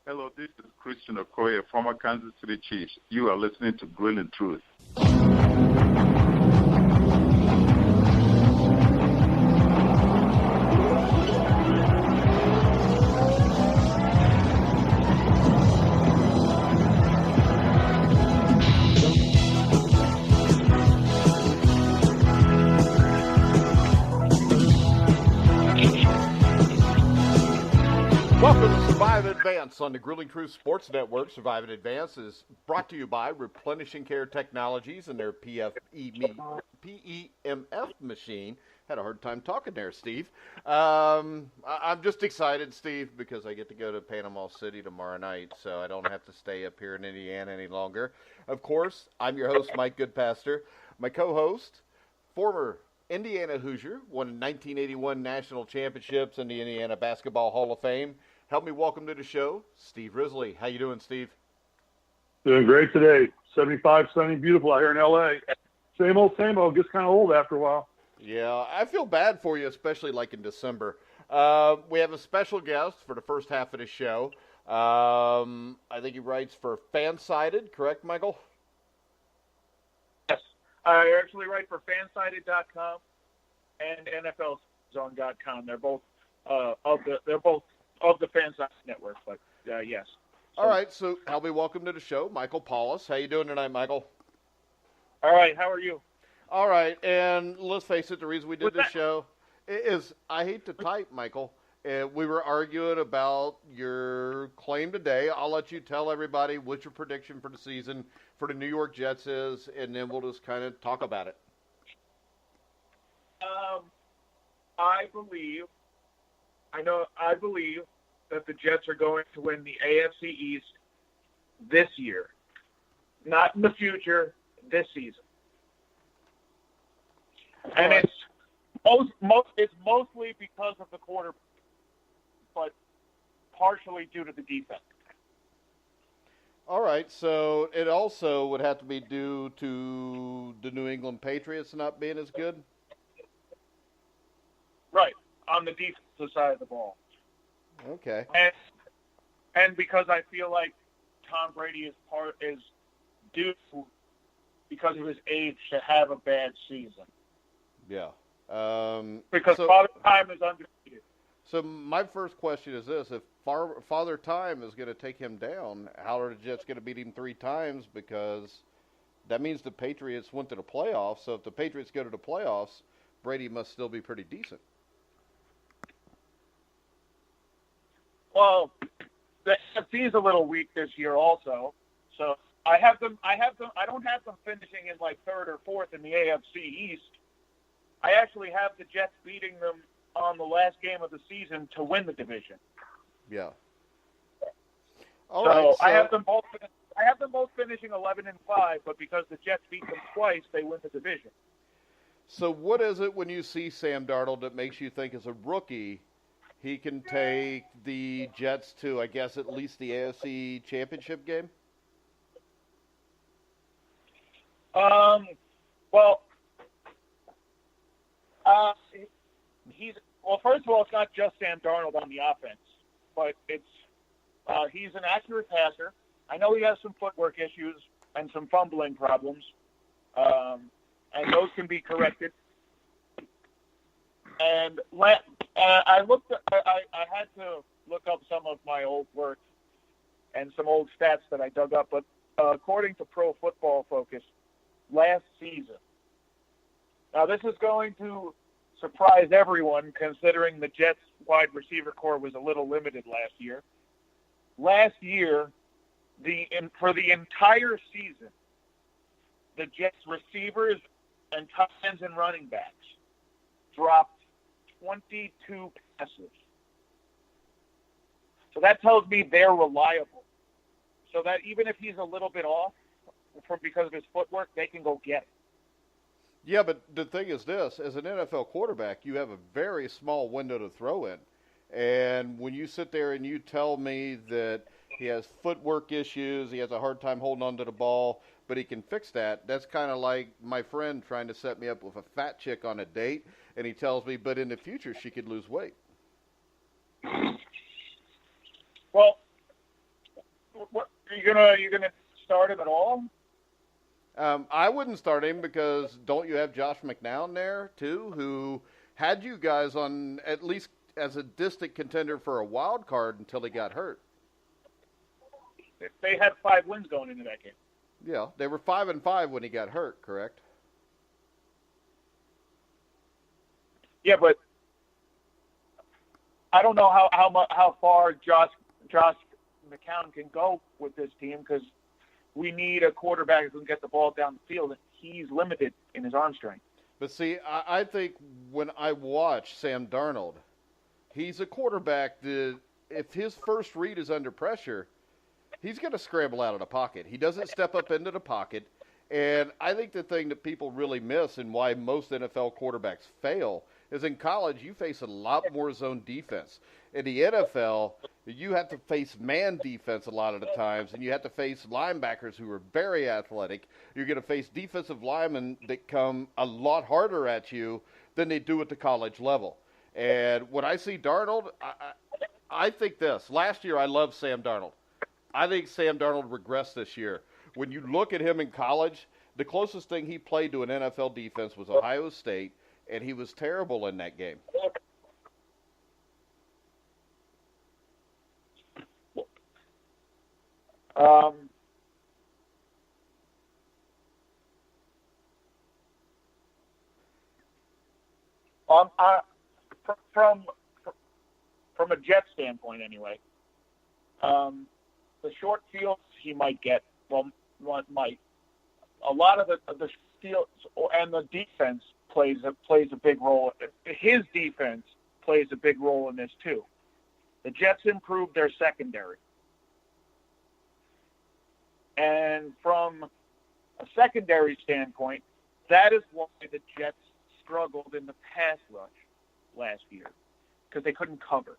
Hello, this is Christian Okoye, former Kansas City Chiefs. You are listening to Grilling Truth. Welcome to Survive Advance on the Grilling Truth Sports Network. Survive Advance is brought to you by Replenishing Care Technologies and their PEMF machine. Had a hard time talking there, Steve. I'm just excited, Steve, because I get to go to Panama City tomorrow night, so I don't have to stay up here in Indiana any longer. Of course, I'm your host, Mike Goodpaster. My co-host, former Indiana Hoosier, won 1981 national championships in the Indiana Basketball Hall of Fame. Help me welcome to the show, Steve Risley. How you doing, Steve? Doing great today. 75, sunny, beautiful out here in L.A. Same old, gets kind of old after a while. Yeah, I feel bad for you, especially like in December. We have a special guest for the first half of the show. I think he writes for Fansided, correct, Michael? Yes. I actually write for Fansided.com and NFLZone.com. They're both of the Fansided network, but yes. All right, so help me welcome to the show, Michael Pallas. How you doing tonight, Michael? All right, how are you? All right, and let's face it, the reason we did this show is I hate to type, Michael. We were arguing about your claim today. I'll let you tell everybody what your prediction for the season for the New York Jets is, and then we'll just kind of talk about it. I believe that the Jets are going to win the AFC East this year. Not in the future, this season. And it's mostly because of the quarterback, but partially due to the defense. All right, so it also would have to be due to the New England Patriots not being as good? Right, on the defensive side of the ball. Okay. And because I feel like Tom Brady is due because of his age to have a bad season. Yeah. Because Father Time is undefeated. So my first question is this: if Father Time is going to take him down, how are the Jets going to beat him 3 times? Because that means the Patriots went to the playoffs. So if the Patriots go to the playoffs, Brady must still be pretty decent. Well, the AFC is a little weak this year also. So I don't have them finishing in like 3rd or 4th in the AFC East. I actually have the Jets beating them on the last game of the season to win the division. Yeah. So I have them both finishing 11-5, but because the Jets beat them twice, they win the division. So what is it when you see Sam Darnold that makes you think as a rookie he can take the Jets to, I guess, at least the AFC Championship game? First of all, it's not just Sam Darnold on the offense, but he's an accurate passer. I know he has some footwork issues and some fumbling problems, and those can be corrected. And I had to look up some of my old work and some old stats that I dug up, but according to Pro Football Focus, last season. Now, this is going to surprise everyone, considering the Jets' wide receiver core was a little limited last year. Last year, for the entire season, the Jets' receivers and tight ends and running backs dropped 22 passes. So that tells me they're reliable. So that even if he's a little bit off because of his footwork, they can go get it. Yeah, but the thing is this: as an NFL quarterback, you have a very small window to throw in. And when you sit there and you tell me that he has footwork issues, he has a hard time holding on to the ball, but he can fix that, that's kind of like my friend trying to set me up with a fat chick on a date, and he tells me, but in the future she could lose weight. Well, you gonna start him at all? I wouldn't start him because don't you have Josh McCown there too, who had you guys on at least as a distant contender for a wild card until he got hurt? They had 5 wins going into that game. Yeah, they were 5-5 when he got hurt, correct? Yeah, but I don't know how far Josh McCown can go with this team because we need a quarterback who can get the ball down the field, and he's limited in his arm strength. But see, I think when I watch Sam Darnold, he's a quarterback that if his first read is under pressure, he's going to scramble out of the pocket. He doesn't step up into the pocket. And I think the thing that people really miss and why most NFL quarterbacks fail is in college you face a lot more zone defense. In the NFL, you have to face man defense a lot of the times, and you have to face linebackers who are very athletic. You're going to face defensive linemen that come a lot harder at you than they do at the college level. And when I see Darnold, I think this. Last year I loved Sam Darnold. I think Sam Darnold regressed this year. When you look at him in college, the closest thing he played to an NFL defense was Ohio State, and he was terrible in that game. From a Jet standpoint, anyway, the short fields he might get. Well, might. A lot of the fields and the defense plays a big role. His defense plays a big role in this too. The Jets improved their secondary, and from a secondary standpoint, that is why the Jets struggled in the pass rush last year because they couldn't cover.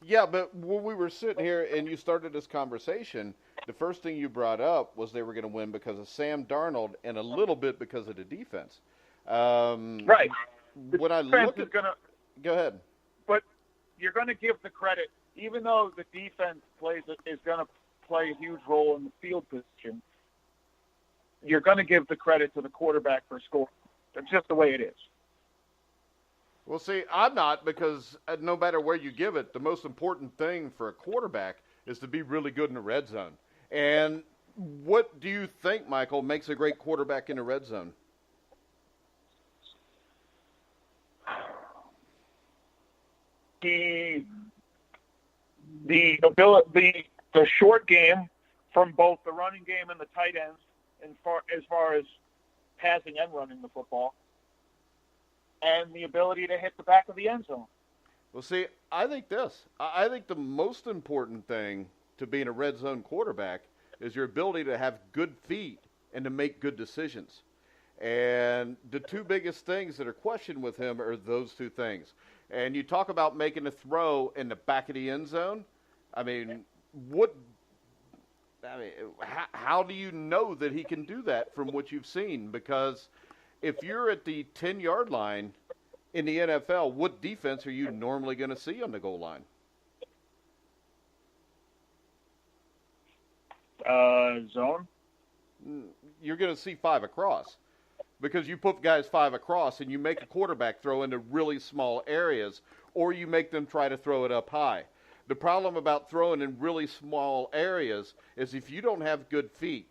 Yeah, but when we were sitting here and you started this conversation, the first thing you brought up was they were going to win because of Sam Darnold and a little bit because of the defense. Right. When I look at, go ahead. But you're going to give the credit, even though the defense is going to play a huge role in the field position. You're going to give the credit to the quarterback for scoring. That's just the way it is. Well, see, I'm not, because no matter where you give it, the most important thing for a quarterback is to be really good in the red zone. And what do you think, Michael, makes a great quarterback in the red zone? The ability, the short game from both the running game and the tight ends, as far as passing and running the football, and the ability to hit the back of the end zone. Well, see, I think this. I think the most important thing to being a red zone quarterback is your ability to have good feet and to make good decisions. And the two biggest things that are questioned with him are those two things. And you talk about making a throw in the back of the end zone. I mean, how do you know that he can do that from what you've seen? Because if you're at the 10-yard line in the NFL, what defense are you normally going to see on the goal line? Zone? You're going to see 5 across because you put guys 5 across and you make a quarterback throw into really small areas, or you make them try to throw it up high. The problem about throwing in really small areas is if you don't have good feet,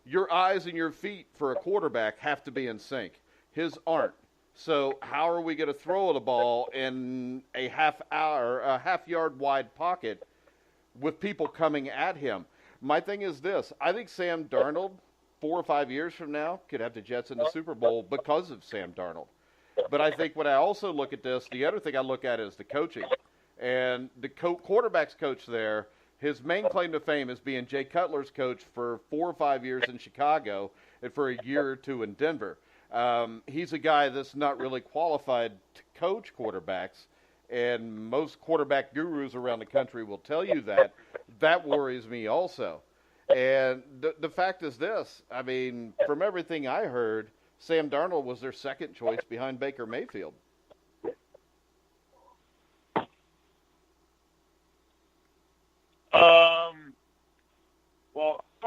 your eyes and your feet for a quarterback have to be in sync. His aren't. So how are we going to throw the ball in a half-yard wide pocket with people coming at him? My thing is this. I think Sam Darnold, 4 or 5 years from now, could have the Jets in the Super Bowl because of Sam Darnold. But I think when I also look at this, the other thing I look at is the coaching. And the quarterback's coach there, his main claim to fame is being Jay Cutler's coach for 4 or 5 years in Chicago and for a year or 2 in Denver. He's a guy that's not really qualified to coach quarterbacks, and most quarterback gurus around the country will tell you that. That worries me also. And the fact is this. I mean, from everything I heard, Sam Darnold was their second choice behind Baker Mayfield.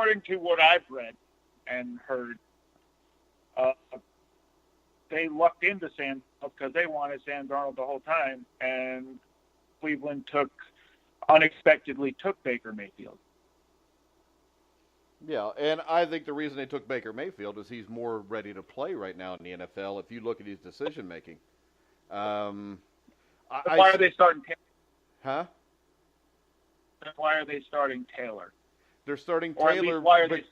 according to what I've read and heard, they lucked into Sam because they wanted Sam Darnold the whole time, and Cleveland unexpectedly took Baker Mayfield. Yeah, and I think the reason they took Baker Mayfield is he's more ready to play right now in the NFL if you look at his decision-making. Why are they starting Taylor? Huh? Why are they starting Taylor? They're starting Or Taylor. at least why are they...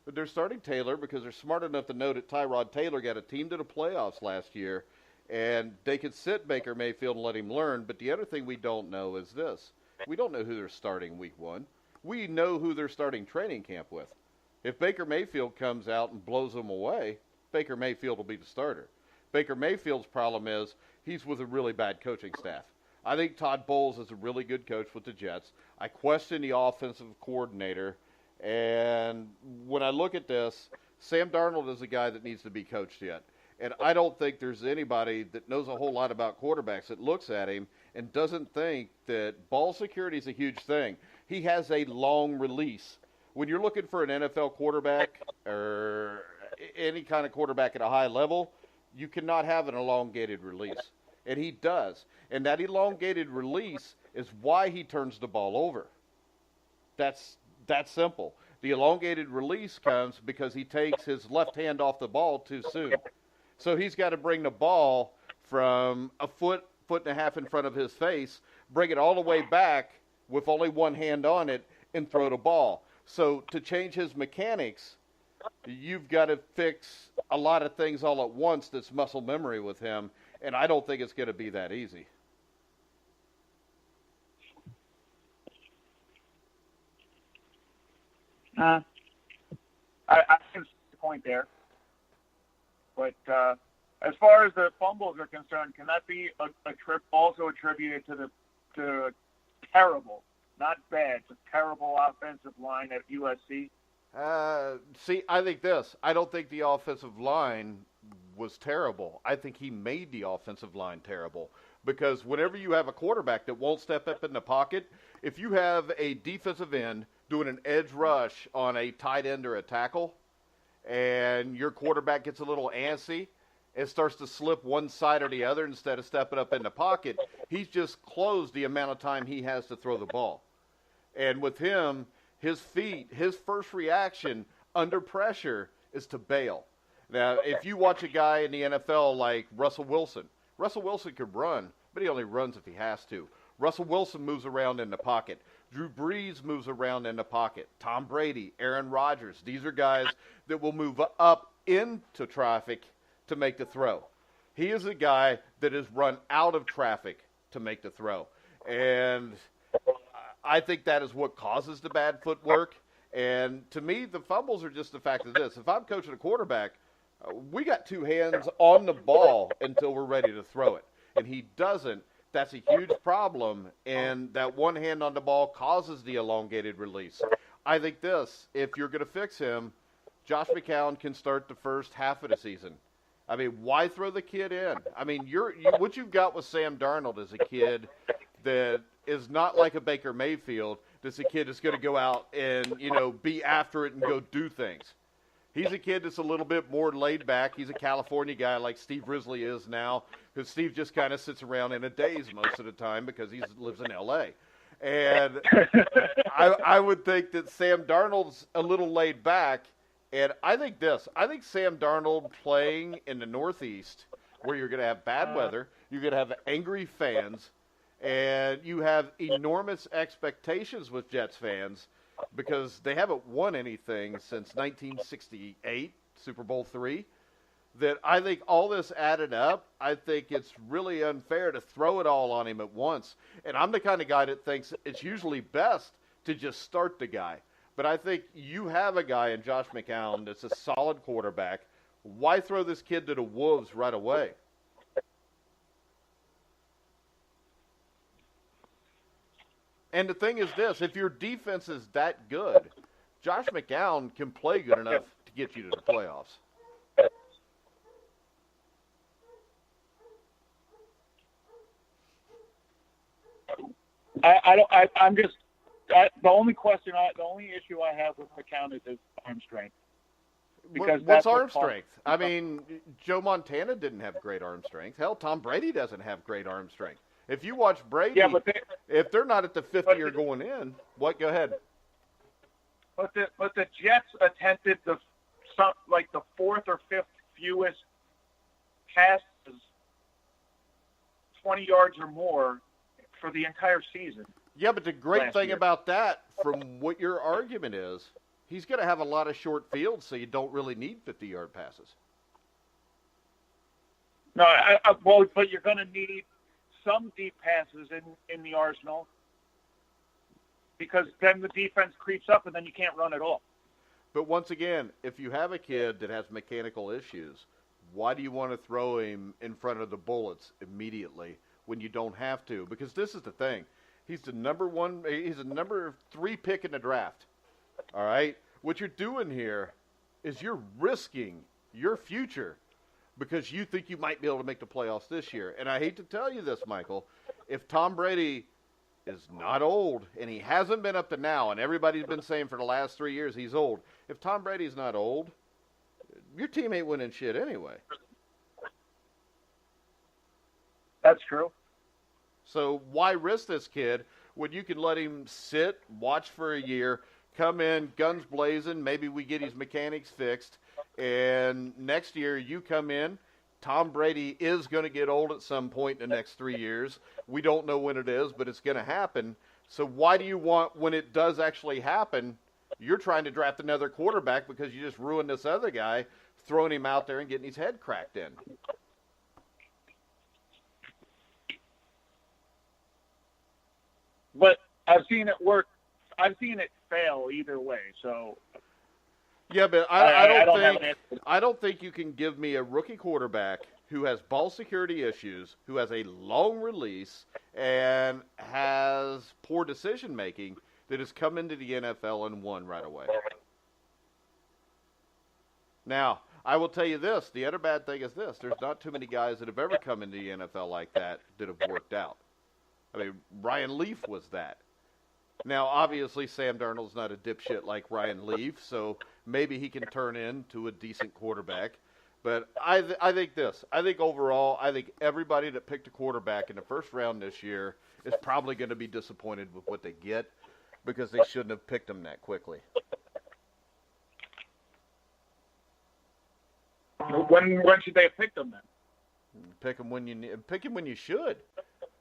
But they're starting Taylor because they're smart enough to know that Tyrod Taylor got a team to the playoffs last year, and they could sit Baker Mayfield and let him learn. But the other thing we don't know is this. We don't know who they're starting week one. We know who they're starting training camp with. If Baker Mayfield comes out and blows them away, Baker Mayfield will be the starter. Baker Mayfield's problem is he's with a really bad coaching staff. I think Todd Bowles is a really good coach with the Jets. I question the offensive coordinator. And when I look at this, Sam Darnold is a guy that needs to be coached yet. And I don't think there's anybody that knows a whole lot about quarterbacks that looks at him and doesn't think that ball security is a huge thing. He has a long release. When you're looking for an NFL quarterback or any kind of quarterback at a high level, you cannot have an elongated release. And he does. And that elongated release is why he turns the ball over. That's simple. The elongated release comes because he takes his left hand off the ball too soon. So he's got to bring the ball from a foot and a half in front of his face, bring it all the way back with only one hand on it, and throw the ball. So to change his mechanics, you've got to fix a lot of things all at once that's muscle memory with him, and I don't think it's going to be that easy. I can see the point there. But as far as the fumbles are concerned, can that be a trip also attributed to the terrible, not bad, but terrible offensive line at USC? See, I think this. I don't think the offensive line was terrible. I think he made the offensive line terrible. Because whenever you have a quarterback that won't step up in the pocket, if you have a defensive end doing an edge rush on a tight end or a tackle, and your quarterback gets a little antsy and starts to slip one side or the other instead of stepping up in the pocket, he's just closed the amount of time he has to throw the ball. And with him, his first reaction under pressure is to bail. Now, if you watch a guy in the NFL like Russell Wilson could run, but he only runs if he has to. Russell Wilson moves around in the pocket. Drew Brees moves around in the pocket. Tom Brady, Aaron Rodgers. These are guys that will move up into traffic to make the throw. He is a guy that is run out of traffic to make the throw. And I think that is what causes the bad footwork. And to me, the fumbles are just the fact of this. If I'm coaching a quarterback, we got two hands on the ball until we're ready to throw it. And he doesn't. That's a huge problem, and that one hand on the ball causes the elongated release. I think this, if you're going to fix him, Josh McCown can start the first half of the season. I mean, why throw the kid in? I mean, what you've got with Sam Darnold is a kid that is not like a Baker Mayfield. That's a kid that's going to go out and, be after it and go do things. He's a kid that's a little bit more laid back. He's a California guy like Steve Risley is now, because Steve just kind of sits around in a daze most of the time because he lives in L.A. And I would think that Sam Darnold's a little laid back. And I think Sam Darnold playing in the Northeast, where you're going to have bad weather, you're going to have angry fans, and you have enormous expectations with Jets fans, because they haven't won anything since 1968, Super Bowl III, that I think all this added up, I think it's really unfair to throw it all on him at once. And I'm the kind of guy that thinks it's usually best to just start the guy. But I think you have a guy in Josh McCown that's a solid quarterback. Why throw this kid to the wolves right away? And the thing is this, if your defense is that good, Josh McCown can play good enough to get you to the playoffs. The only issue I have with McCown is his arm strength. Because what's arm strength? I mean, Joe Montana didn't have great arm strength. Hell, Tom Brady doesn't have great arm strength. If you watch Brady, if they're not at the fifth year going in, what? Go ahead. But the Jets attempted the fourth or fifth fewest passes, 20 yards or more, for the entire season. Yeah, but the great thing about that, from what your argument is, he's going to have a lot of short fields, so you don't really need 50-yard passes. No, but you're going to need some deep passes in the arsenal, because then the defense creeps up and then you can't run at all. But once again, if you have a kid that has mechanical issues, why do you want to throw him in front of the bullets immediately when you don't have to? Because this is the thing. He's a number 3 pick in the draft. All right? What you're doing here is you're risking your future because you think you might be able to make the playoffs this year. And I hate to tell you this, Michael, if Tom Brady is not old, and he hasn't been up to now, and everybody's been saying for the last 3 years he's old, if Tom Brady's not old, your team ain't winning shit anyway. That's true. So why risk this kid when you can let him sit, watch for a year, come in, guns blazing, maybe we get his mechanics fixed, and next year you come in, Tom Brady is going to get old at some point in the next 3 years. We don't know when it is, but it's going to happen. So why do you want, when it does actually happen, you're trying to draft another quarterback because you just ruined this other guy, throwing him out there and getting his head cracked in? But I've seen it work. I've seen it fail either way. So yeah, but I don't think you can give me a rookie quarterback who has ball security issues, who has a long release, and has poor decision making that has come into the NFL and won right away. Now, I will tell you this. The other bad thing is this. There's not too many guys that have ever come into the NFL like that have worked out. I mean, Ryan Leaf was that. Now, obviously, Sam Darnold's not a dipshit like Ryan Leaf, so maybe he can turn into a decent quarterback. But I think this. I think overall, I think everybody that picked a quarterback in the first round this year is probably going to be disappointed with what they get because they shouldn't have picked him that quickly. When should they have picked him then? Pick him when you should.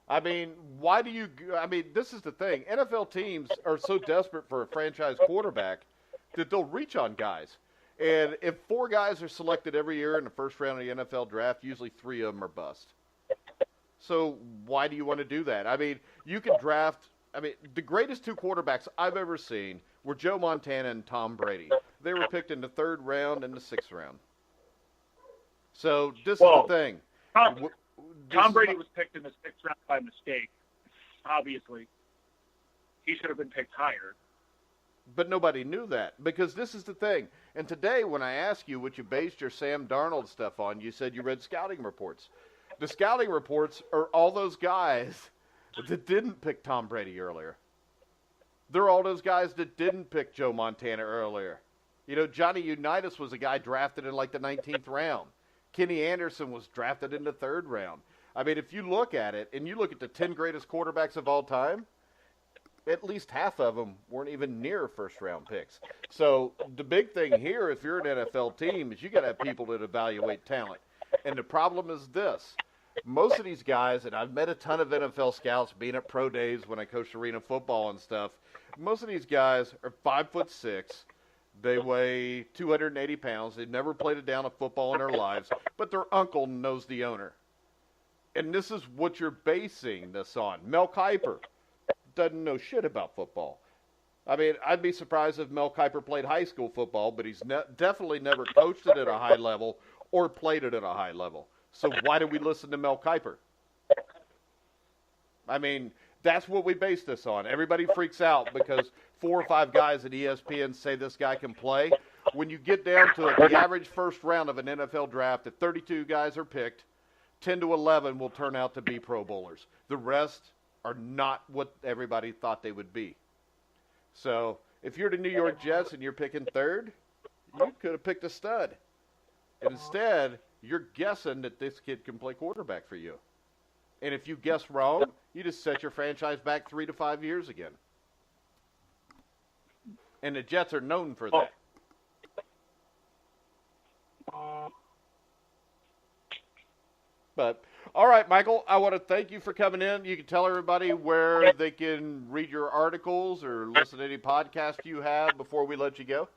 I mean, why do you – I mean, this is the thing. NFL teams are so desperate for a franchise quarterback that they'll reach on guys. And if 4 guys are selected every year in the first round of the NFL draft, usually 3 of them are bust. So why do you want to do that? I mean, you can draft – I mean, the greatest 2 quarterbacks I've ever seen were Joe Montana and Tom Brady. They were picked in the 3rd round and the 6th round. So this is the thing. Tom Brady was picked in the 6th round by mistake. Obviously, he should have been picked higher. But nobody knew that because this is the thing. And today, when I asked you what you based your Sam Darnold stuff on, you said you read scouting reports. The scouting reports are all those guys that didn't pick Tom Brady earlier. They're all those guys that didn't pick Joe Montana earlier. You know, Johnny Unitas was a guy drafted in like the 19th round. Kenny Anderson was drafted in the 3rd round. I mean, if you look at it, and you look at the 10 greatest quarterbacks of all time, at least half of them weren't even near first-round picks. So the big thing here, if you're an NFL team, is you got to have people that evaluate talent. And the problem is this. Most of these guys, and I've met a ton of NFL scouts being at pro days when I coached arena football and stuff, most of these guys are 5'6". They weigh 280 pounds. They've never played a down of football in their lives, but their uncle knows the owner. And this is what you're basing this on. Mel Kiper doesn't know shit about football. I mean, I'd be surprised if Mel Kiper played high school football, but he's definitely never coached it at a high level or played it at a high level. So why do we listen to Mel Kiper? I mean, that's what we base this on. Everybody freaks out because 4 or 5 guys at ESPN say this guy can play. When you get down to the average first round of an NFL draft, if 32 guys are picked, 10 to 11 will turn out to be Pro Bowlers. The rest are not what everybody thought they would be. So if you're the New York Jets and you're picking third, you could have picked a stud. And instead, you're guessing that this kid can play quarterback for you. And if you guess wrong, you just set your franchise back 3 to 5 years again. And the Jets are known for that. But, all right, Michael, I want to thank you for coming in. You can tell everybody where they can read your articles or listen to any podcast you have before we let you go.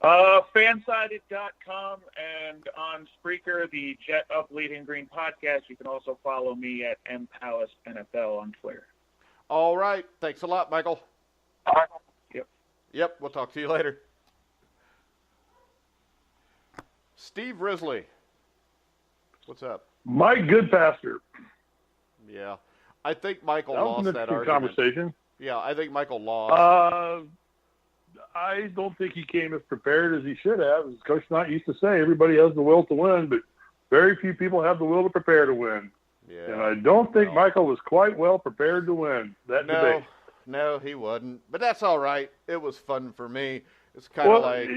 Fansided.com and on Spreaker, the Jet Up Bleeding Green podcast. You can also follow me at mpallasNFL on Twitter. All right. Thanks a lot, Michael. Yep. We'll talk to you later. Steve Risley. What's up? Mike Goodpaster. Yeah. I think Michael lost that argument. Conversation. Yeah, I think Michael lost. I don't think he came as prepared as he should have. As Coach Knight used to say, everybody has the will to win, but very few people have the will to prepare to win. Yeah. And I don't think Michael was quite well prepared to win that debate. No, he wasn't. But that's all right. It was fun for me. It's kind of like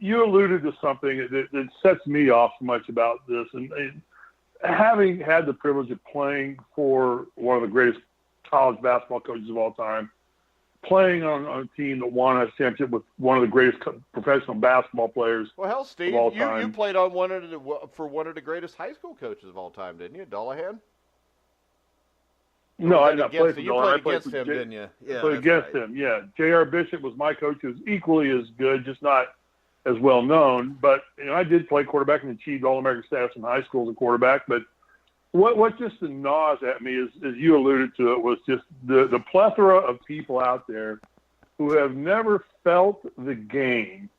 you alluded to something that sets me off so much about this, and having had the privilege of playing for one of the greatest college basketball coaches of all time, playing on a team that won a championship with one of the greatest professional basketball players. Well, hell, Steve, of all time. You played on for one of the greatest high school coaches of all time, didn't you, Dullahan? No, I did not play for him. You played against him, didn't you? Yeah, played against him. Yeah, J.R. Bishop was my coach, who was equally as good, just not as well known. But I did play quarterback and achieved All-American status in high school as a quarterback. But what just gnaws at me is, as you alluded to, it was just the plethora of people out there who have never felt the game,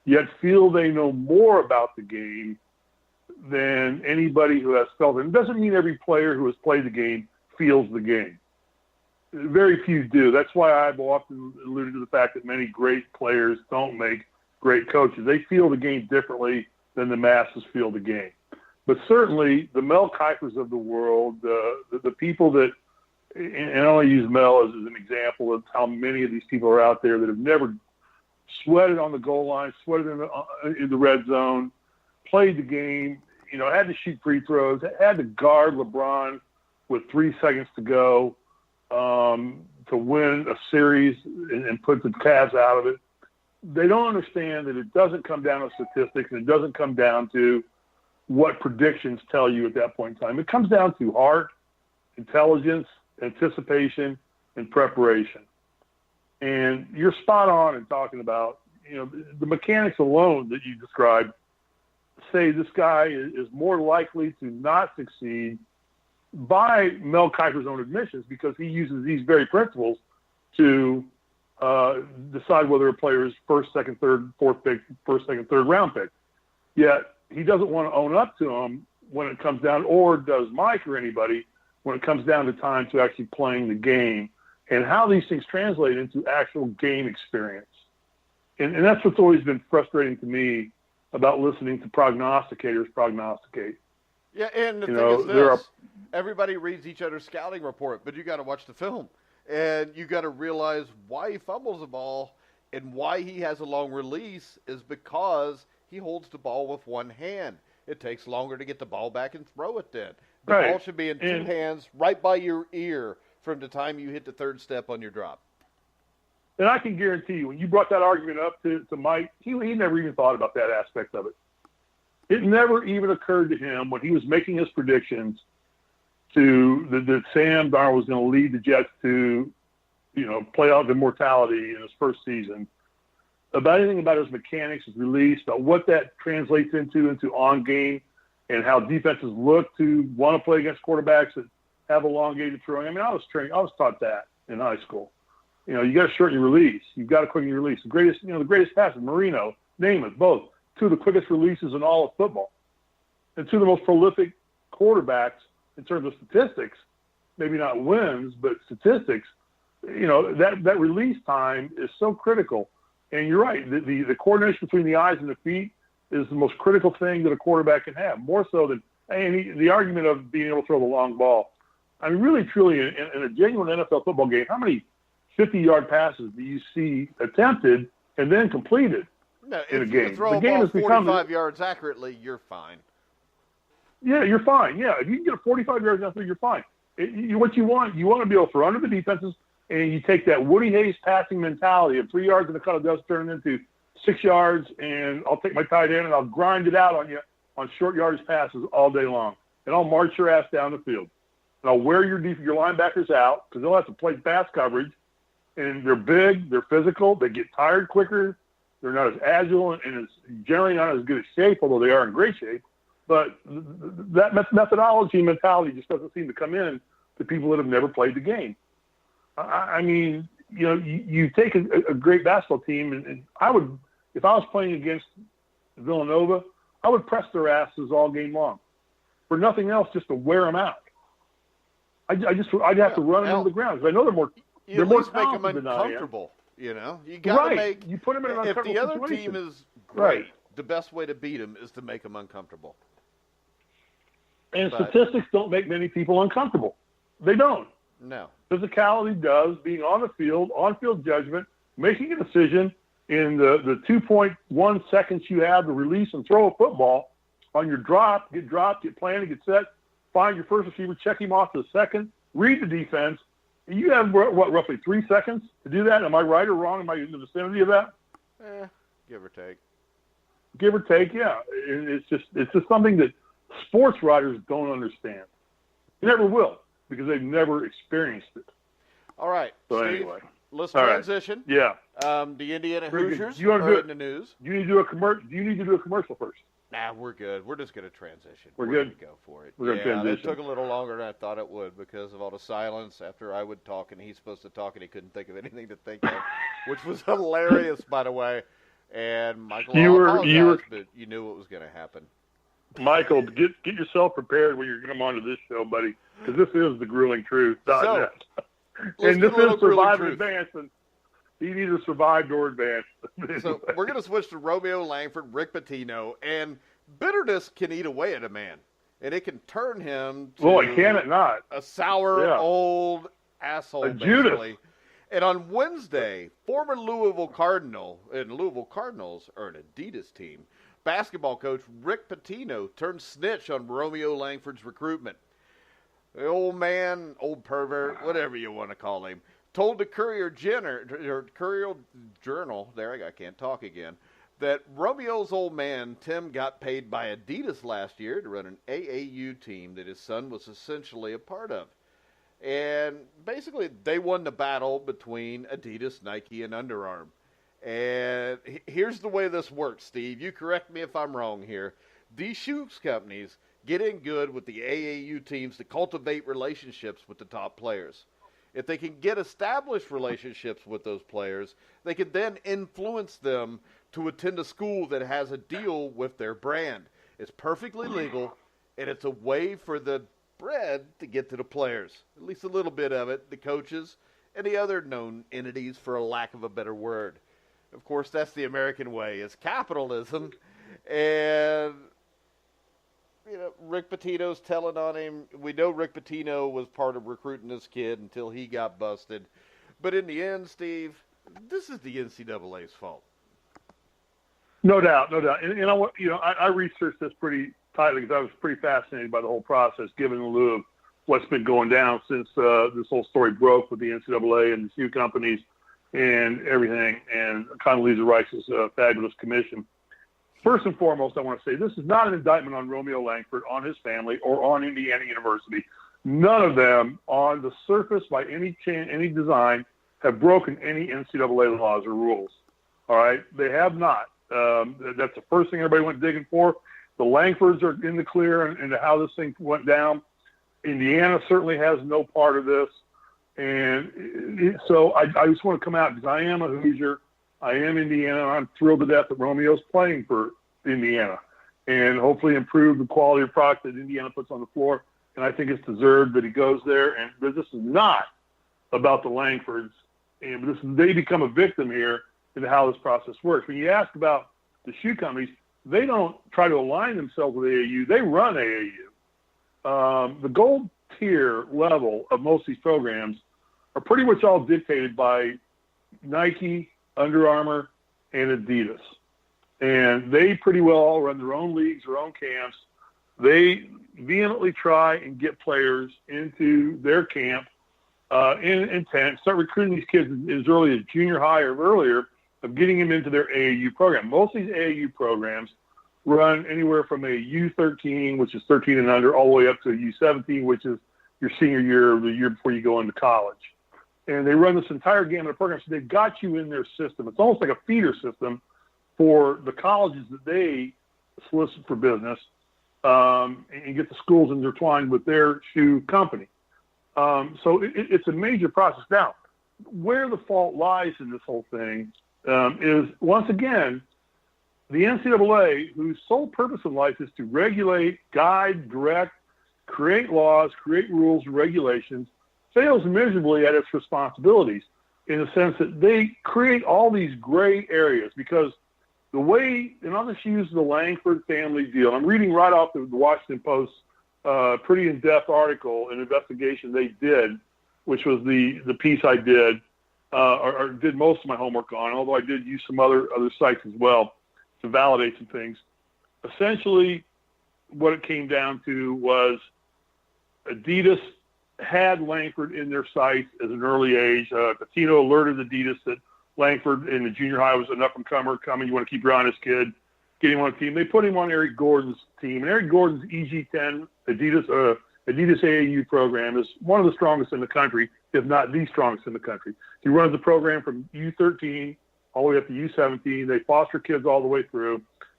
yet feel they know more about the game than anybody who has felt it. It doesn't mean every player who has played the game feels the game. Very few do. That's why I've often alluded to the fact that many great players don't make great coaches. They feel the game differently than the masses feel the game. But certainly the Mel Kifers of the world, the people that, and I only use Mel as an example of how many of these people are out there that have never sweated on the goal line, sweated in the red zone, played the game, had to shoot free throws, had to guard LeBron with 3 seconds to go to win a series and put the Cavs out of it. They don't understand that it doesn't come down to statistics, and it doesn't come down to what predictions tell you at that point in time. It comes down to heart, intelligence, anticipation, and preparation. And you're spot on in talking about, the mechanics alone that you described say this guy is more likely to not succeed by Mel Kiper's own admissions, because he uses these very principles to decide whether a player is first, second, third, fourth pick, first, second, third round pick. Yet he doesn't want to own up to them when it comes down, or does Mike or anybody, when it comes down to time to actually playing the game and how these things translate into actual game experience. And that's what's always been frustrating to me about listening to prognosticators prognosticate. Yeah, and the thing is this, everybody reads each other's scouting report, but you got to watch the film. And you got to realize why he fumbles the ball and why he has a long release is because he holds the ball with one hand. It takes longer to get the ball back and throw it then. The ball should be in two hands right by your ear from the time you hit the third step on your drop. And I can guarantee you, when you brought that argument up to Mike, he never even thought about that aspect of it. It never even occurred to him when he was making his predictions that Sam Darnold was going to lead the Jets to, playoff immortality in his first season, about anything about his mechanics, his release, about what that translates into on game, and how defenses look to want to play against quarterbacks that have elongated throwing. I mean, I was taught that in high school. You got to shorten your release. You've got to quicken your release. The greatest passes, Marino, Namath, both, two of the quickest releases in all of football, and two of the most prolific quarterbacks in terms of statistics, maybe not wins, but statistics. That release time is so critical. And you're right, the coordination between the eyes and the feet is the most critical thing that a quarterback can have, more so than the argument of being able to throw the long ball. I mean, really, truly, in a genuine NFL football game, how many 50-yard passes do you see attempted and then completed in a game? If you throw a ball 45 yards accurately, you're fine. Yeah, you're fine. Yeah, if you can get a 45 yards downfield, you're fine. What you want to be able to throw under the defenses, and you take that Woody Hayes passing mentality of 3 yards in the cut does turn into 6 yards, and I'll take my tight end and I'll grind it out on you on short yardage passes all day long, and I'll march your ass down the field, and I'll wear your linebackers out because they'll have to play fast coverage, and they're big, they're physical, they get tired quicker, they're not as agile, and it's generally not as good a shape, although they are in great shape. But that methodology and mentality just doesn't seem to come in to people that have never played the game. I mean, you take a great basketball team, and I would, if I was playing against Villanova, I would press their asses all game long for nothing else, just to wear them out. I'd have to run them into the ground because I know they're more talented than I am. Uncomfortable. You got to you put them in an uncomfortable situation. If the other situation. team is great, the best way to beat them is to make them uncomfortable. And statistics don't make many people uncomfortable. They don't. No. Physicality does, being on the field, on-field judgment, making a decision in the 2.1 seconds you have to release and throw a football on your drop, get planted, get set, find your first receiver, check him off to the second, read the defense. You have, roughly 3 seconds to do that? Am I right or wrong? Am I in the vicinity of that? Give or take. Give or take, yeah. It's just something that sports writers don't understand. They never will because they've never experienced it. All right, so Steve, anyway. Let's transition. Right. Yeah. The Indiana Hoosiers are in the news. Do you need to do a commercial first? Nah, we're good. We're just going to transition. We're good to go for it. We're going to transition. It took a little longer than I thought it would because of all the silence after I would talk and he's supposed to talk and he couldn't think of anything to think of, which was hilarious, by the way. And Michael, but you knew what was going to happen. Michael, get yourself prepared when you're going to come onto this show, buddy, because this is the grueling truth. So, and this is Survive and Advance, and he either survived or advanced. So we're going to switch to Romeo Langford, Rick Pitino, and bitterness can eat away at a man, and it can turn him to can it not? A sour old asshole, Judas. And on Wednesday, former Louisville Cardinals are an Adidas team, basketball coach Rick Pitino turned snitch on Romeo Langford's recruitment. The old man, old pervert, whatever you want to call him, told the Courier Journal, I can't talk again, that Romeo's old man, Tim, got paid by Adidas last year to run an AAU team that his son was essentially a part of. And basically, they won the battle between Adidas, Nike, and Under Armour. And here's the way this works, Steve. You correct me if I'm wrong here. These shoes companies get in good with the AAU teams to cultivate relationships with the top players. If they can get established relationships with those players, they can then influence them to attend a school that has a deal with their brand. It's perfectly legal, and it's a way for the bread to get to the players, at least a little bit of it, the coaches, and the other known entities, for a lack of a better word. Of course, that's the American way. It's capitalism, and Rick Pitino's telling on him. We know Rick Pitino was part of recruiting this kid until he got busted. But in the end, Steve, this is the NCAA's fault. No doubt. And I researched this pretty tightly because I was pretty fascinated by the whole process, given the lieu of what's been going down since this whole story broke with the NCAA and the shoe companies and everything, and Condoleezza Rice's fabulous commission. First and foremost, I want to say this is not an indictment on Romeo Langford, on his family, or on Indiana University. None of them, on the surface, by any design, have broken any NCAA laws or rules. All right? They have not. That's the first thing everybody went digging for. The Langfords are in the clear into how this thing went down. Indiana certainly has no part of this. And so I just want to come out because I am a Hoosier. I am Indiana, and I'm thrilled to death that Romeo's playing for Indiana and hopefully improve the quality of product that Indiana puts on the floor. And I think it's deserved that he goes there. And this is not about the Langfords. And they become a victim here into how this process works. When you ask about the shoe companies, they don't try to align themselves with AAU. They run AAU. The gold tier level of most of these programs are pretty much all dictated by Nike, Under Armour, and Adidas. And they pretty well all run their own leagues, their own camps. They vehemently try and get players into their camp in intent, start recruiting these kids as early as junior high or earlier, of getting them into their AAU program. Most of these AAU programs run anywhere from a U13, which is 13 and under, all the way up to a U17, which is your senior year or the year before you go into college. And they run this entire gamut of programs. So they've got you in their system. It's almost like a feeder system for the colleges that they solicit for business and get the schools intertwined with their shoe company. So it's a major process. Now, where the fault lies in this whole thing is, once again, the NCAA, whose sole purpose in life is to regulate, guide, direct, create laws, create rules and regulations, fails miserably at its responsibilities in the sense that they create all these gray areas because the way, and I'll just use the Langford family deal. I'm reading right off the Washington Post pretty in-depth article, an investigation they did, which was the piece I did, or did most of my homework on, although I did use some other sites as well to validate some things. Essentially, what it came down to was Adidas had Langford in their sights as an early age. Patino alerted Adidas that Langford in the junior high was an up-and-comer coming. You want to keep your eye on this kid, get him on the team. They put him on Eric Gordon's team. And Eric Gordon's EG10 Adidas AAU program is one of the strongest in the country, if not the strongest in the country. He runs the program from U13 all the way up to U17. They foster kids all the way through.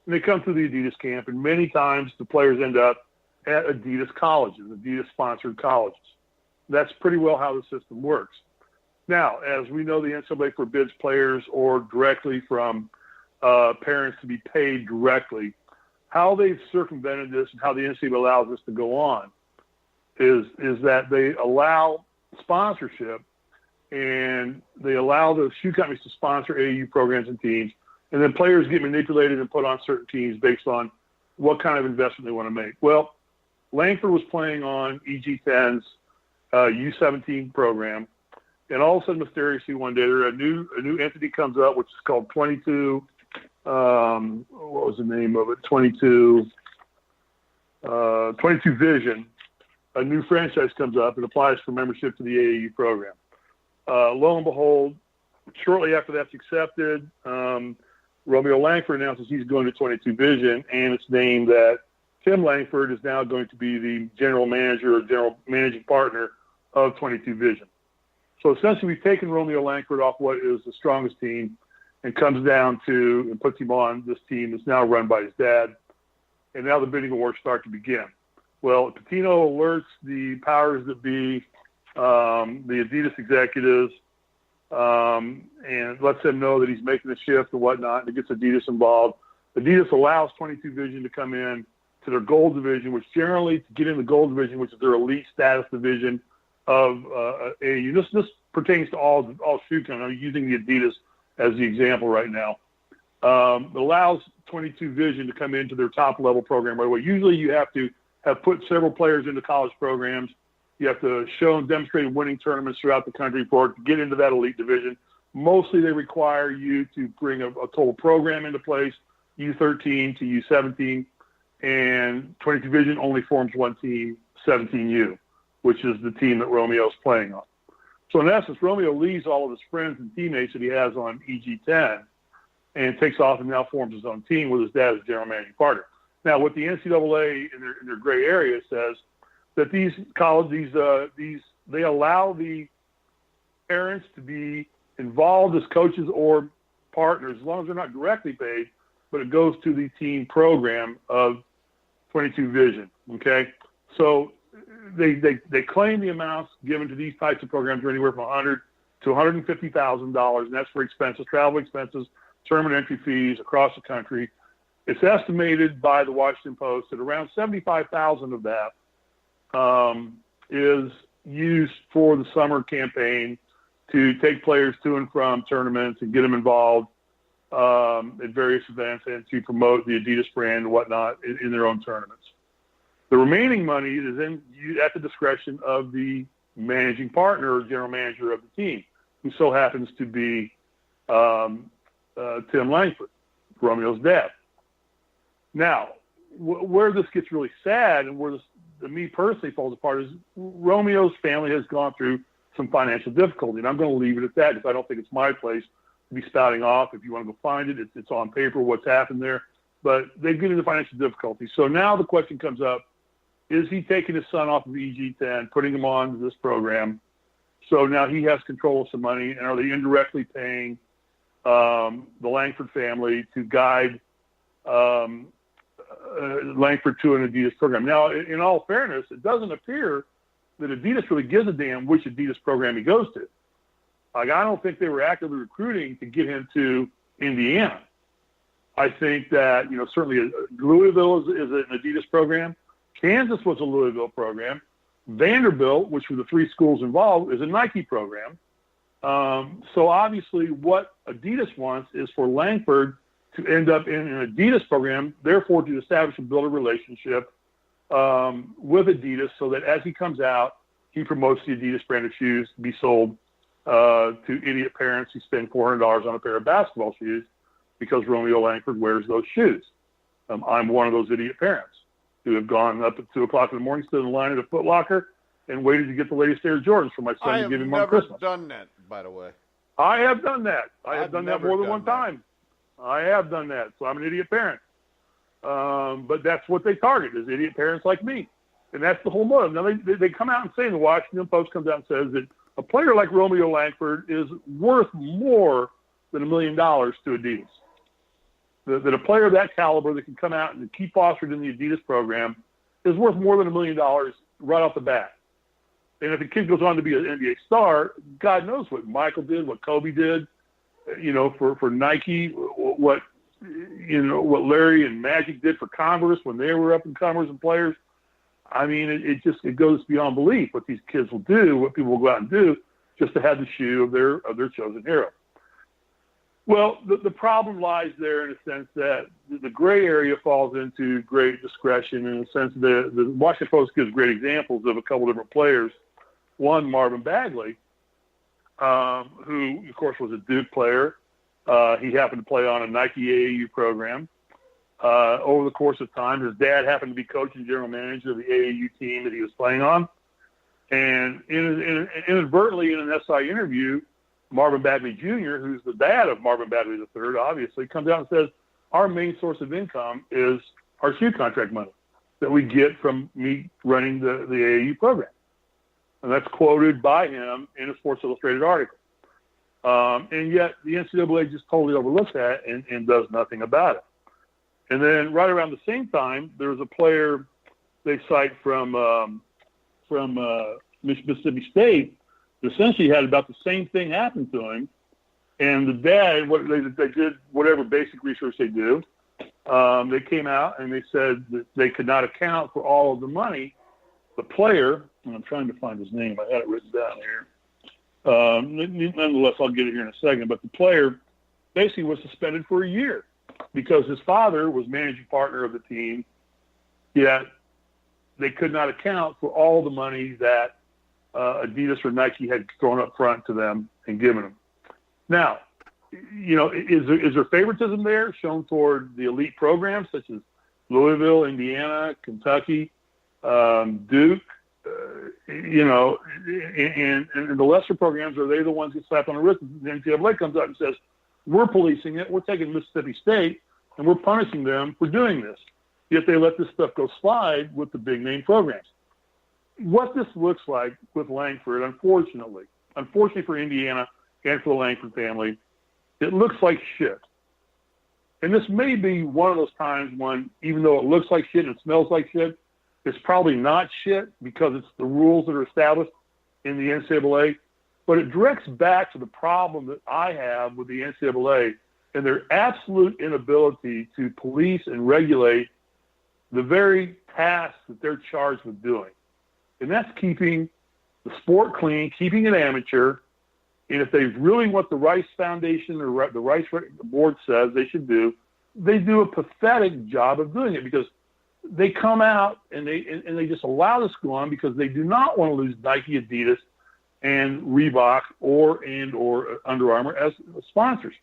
And they come through the Adidas camp. And many times the players end up at Adidas colleges, Adidas-sponsored colleges. That's pretty well how the system works. Now, as we know, the NCAA forbids players or directly from parents to be paid directly. How they've circumvented this and how the NCAA allows this to go on is that they allow sponsorship and they allow the shoe companies to sponsor AAU programs and teams, and then players get manipulated and put on certain teams based on what kind of investment they want to make. Well, Langford was playing on EG10's U17 program, and all of a sudden, mysteriously one day, a new entity comes up, which is called 22. What was the name of it? 22 Vision. A new franchise comes up and applies for membership to the AAU program. Lo and behold, shortly after that's accepted, Romeo Langford announces he's going to 22 Vision, and it's named that Tim Langford is now going to be the general manager or general managing partner of 22 Vision. So essentially, we've taken Romeo Langford off what is the strongest team and comes down to and puts him on this team that's now run by his dad. And now the bidding wars start to begin. Well, Patino alerts the powers that be, the Adidas executives, and lets them know that he's making a shift and whatnot, and it gets Adidas involved. Adidas allows 22 Vision to come in to their gold division, which generally, to get in the gold division, which is their elite status division of AAU. This pertains to all shoe companies. I'm using the Adidas as the example right now. It allows 22 Vision to come into their top level program right away. Usually you have to have put several players into college programs. You have to show and demonstrate winning tournaments throughout the country for it to get into that elite division. Mostly they require you to bring a total program into place, U13 to U17, and 22 Vision only forms one team, 17U, which is the team that Romeo's playing on. So in essence, Romeo leaves all of his friends and teammates that he has on EG10 and takes off and now forms his own team with his dad as general managing partner. Now, what the NCAA in their gray area says that these colleges, they allow the parents to be involved as coaches or partners as long as they're not directly paid, but it goes to the team program of 22 Vision. Okay, so they claim the amounts given to these types of programs are anywhere from $100,000 to $150,000, and that's for expenses, travel expenses, tournament entry fees across the country. It's estimated by the Washington Post that around $75,000 of that is used for the summer campaign to take players to and from tournaments and get them involved at various events and to promote the Adidas brand and whatnot in their own tournaments. The remaining money is at the discretion of the managing partner or general manager of the team, who so happens to be Tim Langford, Romeo's dad. Now, where this gets really sad and where this, me personally falls apart is Romeo's family has gone through some financial difficulty, and I'm going to leave it at that because I don't think it's my place to be spouting off. If you want to go find it, it's on paper what's happened there. But they've get into financial difficulty. So now the question comes up, is he taking his son off of EG10, putting him on this program? So now he has control of some money, and are they indirectly paying the Langford family to guide Langford to an Adidas program? Now, in all fairness, it doesn't appear that Adidas really gives a damn which Adidas program he goes to. Like, I don't think they were actively recruiting to get him to Indiana. I think that, certainly Louisville is an Adidas program. Kansas was a Louisville program. Vanderbilt, which were the three schools involved, is a Nike program. So obviously what Adidas wants is for Langford to end up in an Adidas program, therefore to establish and build a relationship with Adidas so that as he comes out, he promotes the Adidas brand of shoes to be sold to idiot parents who spend $400 on a pair of basketball shoes because Romeo Langford wears those shoes. I'm one of those idiot parents who have gone up at 2 o'clock in the morning, stood in line at a Foot Locker, and waited to get the latest Air Jordans for my son to give him on Christmas. I have never done that, by the way. I have done that. I have done that more than one time. I have done that. So I'm an idiot parent. But that's what they target, is idiot parents like me. And that's the whole motive. Now, they come out and say, the Washington Post comes out and says that a player like Romeo Langford is worth more than $1 million to Adidas. That a player of that caliber that can come out and keep fostered in the Adidas program is worth more than $1 million right off the bat. And if the kid goes on to be an NBA star, God knows what Michael did, what Kobe did, for Nike, what Larry and Magic did for Converse when they were up in Converse and players. I mean, it goes beyond belief what these kids will do, what people will go out and do just to have the shoe of their chosen hero. Well, the problem lies there in a sense that the gray area falls into great discretion in a sense that the Washington Post gives great examples of a couple different players. One, Marvin Bagley, who, of course, was a Duke player. He happened to play on a Nike AAU program. Over the course of time, his dad happened to be coach and general manager of the AAU team that he was playing on. And inadvertently in an SI interview, Marvin Bagley Jr., who's the dad of Marvin Bagley III, obviously, comes out and says, our main source of income is our shoe contract money that we get from me running the AAU program. And that's quoted by him in a Sports Illustrated article. And yet the NCAA just totally overlooks that and does nothing about it. And then right around the same time, there was a player they cite from Mississippi State that essentially had about the same thing happen to him. And the dad, they did whatever basic research they do. They came out and they said that they could not account for all of the money. The player, and I'm trying to find his name. I had it written down here. Nonetheless, I'll get it here in a second. But the player basically was suspended for a year because his father was managing partner of the team, yet they could not account for all the money that Adidas or Nike had thrown up front to them and given them. Now, is there favoritism there shown toward the elite programs such as Louisville, Indiana, Kentucky, Duke, and the lesser programs, are they the ones that slap on the wrist? The NCAA comes out and says, we're policing it. We're taking Mississippi State, and we're punishing them for doing this. Yet they let this stuff go slide with the big-name programs. What this looks like with Langford, unfortunately for Indiana and for the Langford family, it looks like shit. And this may be one of those times when, even though it looks like shit and it smells like shit, it's probably not shit because it's the rules that are established in the NCAA. But it directs back to the problem that I have with the NCAA and their absolute inability to police and regulate the very tasks that they're charged with doing. And that's keeping the sport clean, keeping it amateur. And if they really want the Rice Foundation or the Rice Board says they should do, they do a pathetic job of doing it because they come out and they just allow this to go on because they do not want to lose Nike, Adidas, and Reebok or Under Armour as sponsors.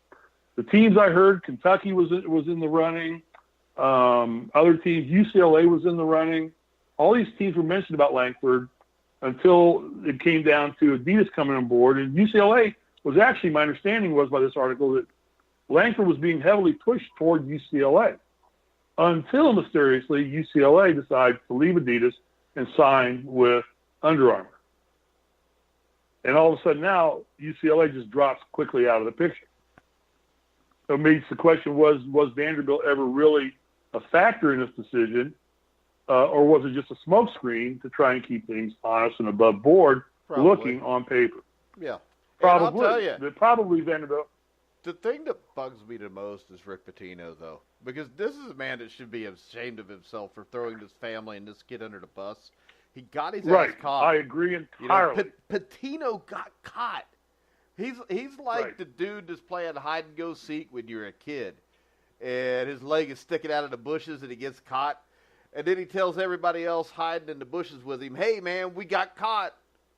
The teams I heard, Kentucky was in the running. Other teams, UCLA was in the running. All these teams were mentioned about Langford until it came down to Adidas coming on board. And UCLA was actually, my understanding was by this article, that Langford was being heavily pushed toward UCLA until mysteriously UCLA decided to leave Adidas and sign with Under Armour. And all of a sudden now UCLA just drops quickly out of the picture. So maybe the question was Vanderbilt ever really a factor in this decision, or was it just a smokescreen to try and keep things honest and above board, looking on paper? Yeah. Probably. And I'll tell you, probably Vanderbilt. The thing that bugs me the most is Rick Pitino, though, because this is a man that should be ashamed of himself for throwing this family and this kid under the bus. He got his ass caught. I agree entirely. Pitino got caught. He's like the dude that's playing hide and go seek when you're a kid, and his leg is sticking out of the bushes and he gets caught, and then he tells everybody else hiding in the bushes with him, "Hey man, we got caught."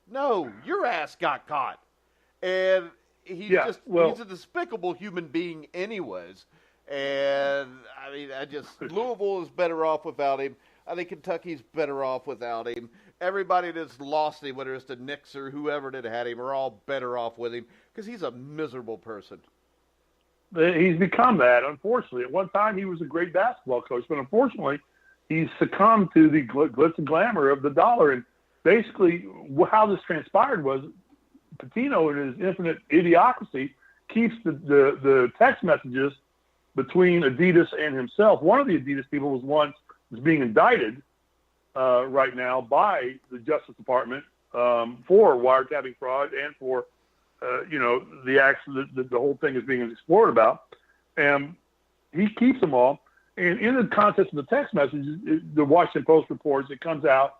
No, your ass got caught, and he's a despicable human being, anyways. And I mean, Louisville is better off without him. I think Kentucky's better off without him. Everybody that's lost him, whether it's the Knicks or whoever that had him, are all better off with him because he's a miserable person. He's become that, unfortunately. At one time, he was a great basketball coach, but unfortunately, he's succumbed to the glitz and glamour of the dollar. And basically, how this transpired was Pitino, in his infinite idiocracy, keeps the text messages between Adidas and himself. One of the Adidas people was being indicted right now by the Justice Department for wiretapping fraud and for the action that the whole thing is being explored about. And he keeps them all. And in the context of the text messages, the Washington Post reports, it comes out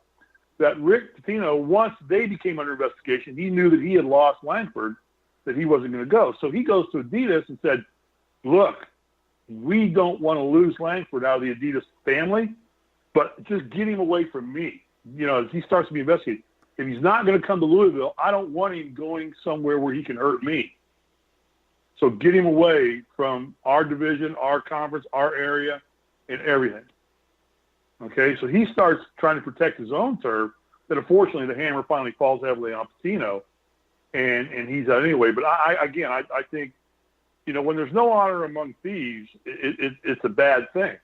that Rick Pitino, once they became under investigation, he knew that he had lost Langford, that he wasn't going to go. So he goes to Adidas and said, "Look, we don't want to lose Langford out of the Adidas family, but just get him away from me." As he starts to be investigated, if he's not going to come to Louisville, I don't want him going somewhere where he can hurt me. So get him away from our division, our conference, our area, and everything. Okay, so he starts trying to protect his own turf. That unfortunately the hammer finally falls heavily on Pitino, and he's out anyway. But I think, when there's no honor among thieves, it's a bad thing.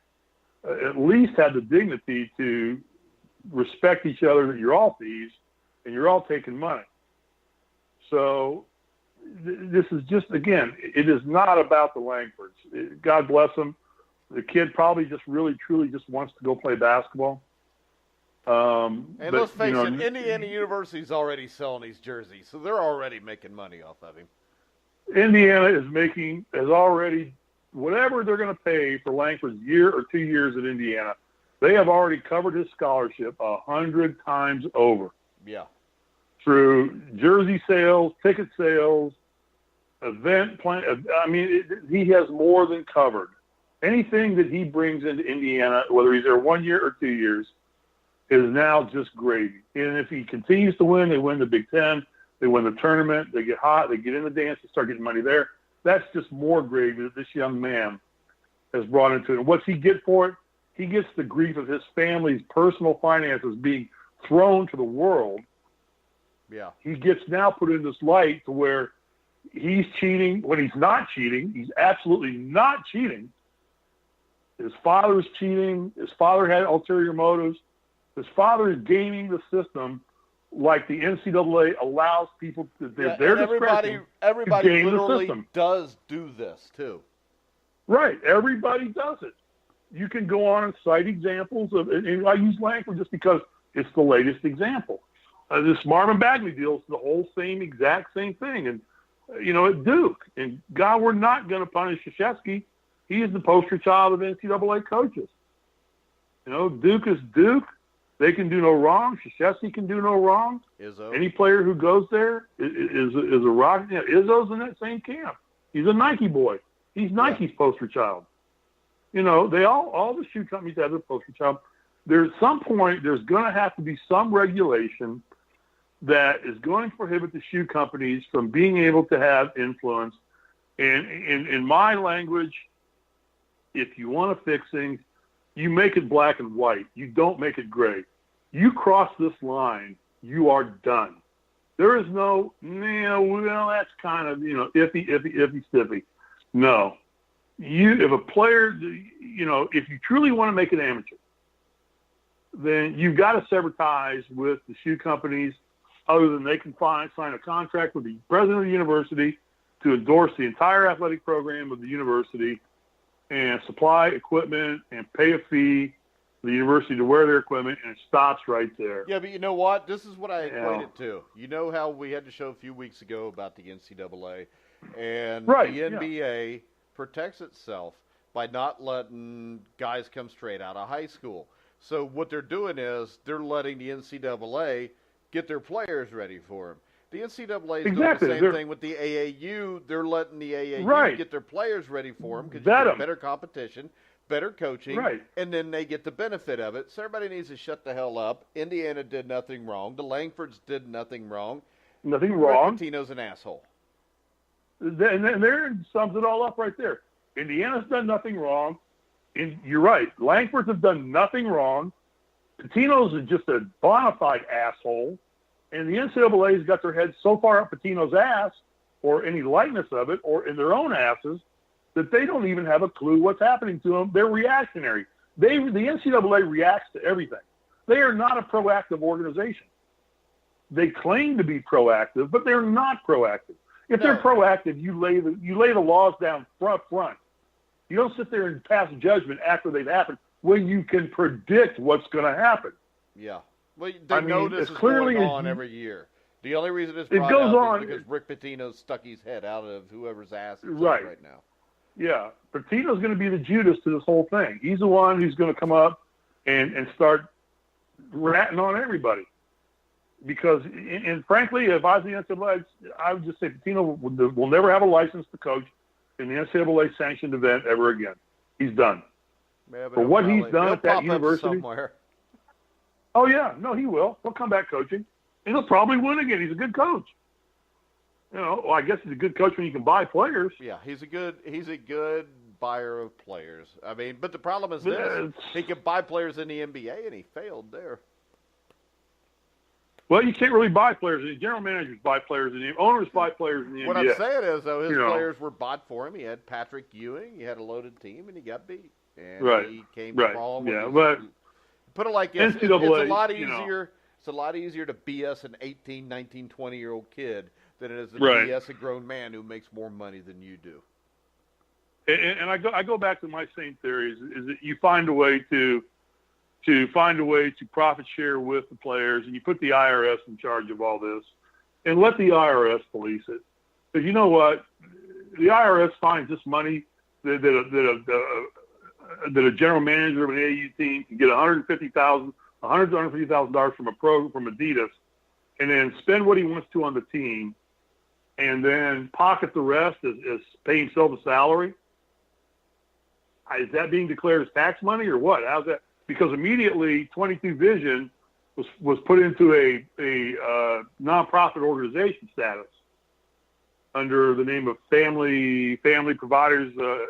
At least have the dignity to respect each other, that you're all thieves and you're all taking money. So this is just, again, it is not about the Langfords. God bless them. The kid probably just really, truly just wants to go play basketball. And let's face it, Indiana University's already selling these jerseys, so they're already making money off of him. Indiana has already, whatever they're going to pay for Langford's year or 2 years at Indiana, they have already covered his scholarship 100 times over. Yeah. Through jersey sales, ticket sales, event plan. I mean, he has more than covered. Anything that he brings into Indiana, whether he's there 1 year or 2 years, is now just gravy. And if he continues to win, they win the Big Ten, they win the tournament, they get hot, they get in the dance, they start getting money there. That's just more gravy that this young man has brought into it. And what's he get for it? He gets the grief of his family's personal finances being thrown to the world. Yeah. He gets now put in this light to where he's cheating when he's not cheating. He's absolutely not cheating. His father's cheating. His father had ulterior motives. His father is gaming the system like the NCAA allows people to their discretion. Everybody literally does do this too. Right. Everybody does it. You can go on and cite examples of, and I use Langford just because it's the latest example. This Marvin Bagley deal is the whole exact same thing. And, at Duke. And, God, we're not going to punish Krzyzewski. He is the poster child of NCAA coaches. Duke is Duke. They can do no wrong. Krzyzewski can do no wrong. Izzo. Any player who goes there is a rock. Izzo's in that same camp. He's a Nike boy. He's Nike's poster child. They all the shoe companies have their poster child. there's some point there's going to have to be some regulation that is going to prohibit the shoe companies from being able to have influence. And in my language, if you want to fix things, you make it black and white. You don't make it gray. You cross this line, you are done. There is no, well, that's kind of, iffy, stiffy. No. If a player, if you truly want to make it amateur, then you've got to sever ties with the shoe companies other than they can sign a contract with the president of the university to endorse the entire athletic program of the university and supply equipment and pay a fee for the university to wear their equipment, and it stops right there. Yeah, but you know what? This is what I equate it to. You know how we had to show a few weeks ago about the NCAA, and the NBA protects itself by not letting guys come straight out of high school. So what they're doing is they're letting the NCAA get their players ready for them. The NCAA is doing the same thing with the AAU. They're letting the AAU get their players ready for them because you get better competition, better coaching, and then they get the benefit of it. So everybody needs to shut the hell up. Indiana did nothing wrong. The Langfords did nothing wrong. Nothing wrong. Pitino's an asshole. And there sums it all up right there. Indiana's done nothing wrong. And you're right. Langfords have done nothing wrong. Pitino's is just a bona fide asshole. And the NCAA's got their heads so far up Pitino's ass, or any likeness of it, or in their own asses, that they don't even have a clue what's happening to them. They're reactionary. The NCAA reacts to everything. They are not a proactive organization. They claim to be proactive, but they're not proactive. If they're proactive, you lay the laws down front. You don't sit there and pass judgment after they've happened when you can predict what's going to happen. Yeah. Well, they know this is going on every year. The only reason it's brought up is because Rick Pitino stuck his head out of whoever's ass right now. Yeah. Pitino's going to be the Judas to this whole thing. He's the one who's going to come up and start ratting on everybody. Because, and frankly, if I was the NCAA, I would just say Pitino will never have a license to coach in the NCAA sanctioned event ever again. He's done. Yeah, for what he's done at that university. Somewhere. Oh yeah, no, he will. He'll come back coaching, and he'll probably win again. He's a good coach. I guess he's a good coach when you can buy players. Yeah, he's a good buyer of players. I mean, but the problem is this: he could buy players in the NBA, and he failed there. Well, you can't really buy players. The general managers buy players, and the owners buy players in the NBA. What I'm saying is, though, his players were bought for him. He had Patrick Ewing. He had a loaded team, and he got beat. And he came wrong. Yeah, but put it like this: it's a lot easier. It's a lot easier to BS an 18, 19, 20-year-old kid than it is to BS a grown man who makes more money than you do. And I go back to my same theory: is that you find a way to profit share with the players, and you put the IRS in charge of all this, and let the IRS police it. Because you know what, the IRS finds this money that a general manager of an AAU team can get $150,000 from Adidas, and then spend what he wants to on the team, and then pocket the rest as paying himself a salary. Is that being declared as tax money or what? How's that? Because immediately 22 Vision was put into a nonprofit organization status under the name of Family Providers. They